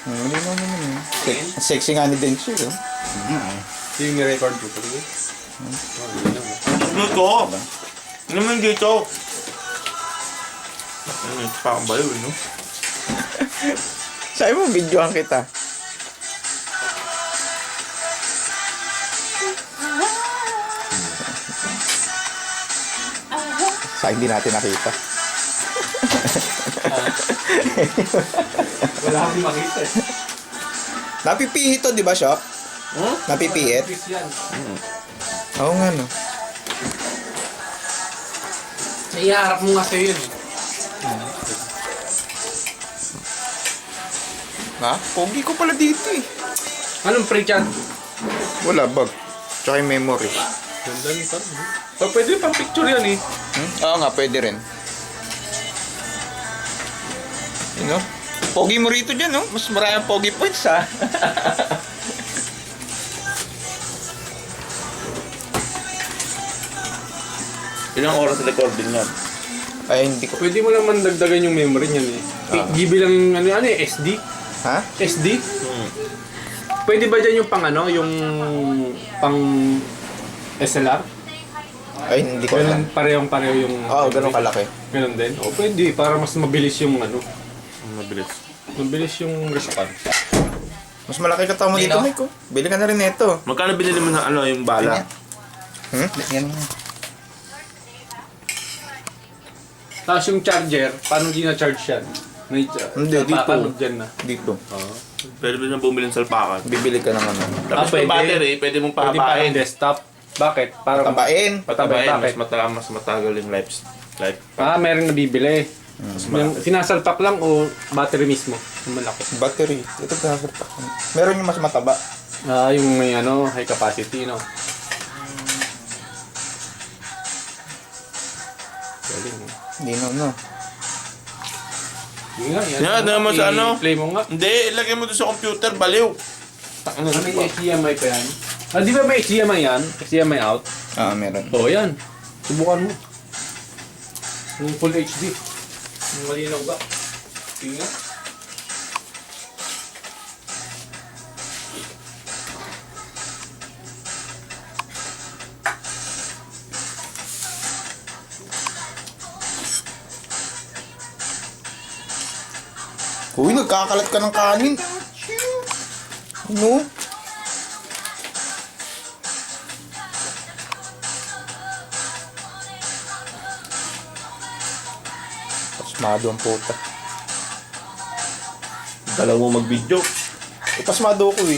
Hindi mo naman eh. Sexy nga ni Denchi, oh. Yung ni-record ko pala. Ano to? Ano naman dito? Ano, parang baliw, no? Sabi mo, videohan kita. Sa hindi natin nakita. Wala akong makita eh. Napipihit to, di ba, Shok? Napipihit? Office yan. Oo nga, no. Naiharap mo nga sa'yo yun eh. Ha? Pogi ko pala dito eh. Anong pre chat? Wala, bag. Tsaka yung memory. Ganda ni parang. Pwede pang picture yan eh. Oo nga, pwede rin. You know? Pogi mo rito dyan, no? Mas maraming pogi points, ha? Ilang oras na recording yan? Ay, hindi ko. Pwede mo naman dagdagan yung memory niyan eh. GB lang ano eh, SD? Ha? SD? Pwede ba dyan yung pang ano, yung pang SLR? Ay, hindi ko alam. Ganun pareho yung... Oo, ganun kalaki. Ganun din? O pwede, para mas mabilis yung ano. Mabilis. Mabilis yung response. Mas malaki ka tamo dito, Mike, oh. Bili ka na rin nito. Magkano binili mo ng ano, yung bala? Yan nga. Tapos yung charger, paano di na-charge yan? Hindi, dito. Papanog dyan na. Dito. Pwede mo na bumili ng salpakan. Bibili ka ng ano. Tapos pwede. yung battery, pwede mong Pwede pa pahabain. yung desktop. Bakit? Para Tabain. Patabayin, Bakit? mas matagal yung life. meron nabibili. Yung sinasalpak lang o battery mismo? Yung malaki. Battery. Ito pinasal pa. Meron yung mas mataba. Yung may ano, high capacity, no? Galing. Hindi no. Yun nga, Yan, naman sa ano? I-play mo nga. Hindi, ilagay mo doon sa computer, baliw. Ano May HDMI pa yan. Di ba may HDMI yan? HDMI out? Meron. Oo, yan. Subukan mo. Yung full HD. Yung malinaw ba? Tingnan. Uy, nagkakalat ka ng kanin. Ano? Pasmado ang puta. Dalaw mo mag-video. Pasmado ko eh.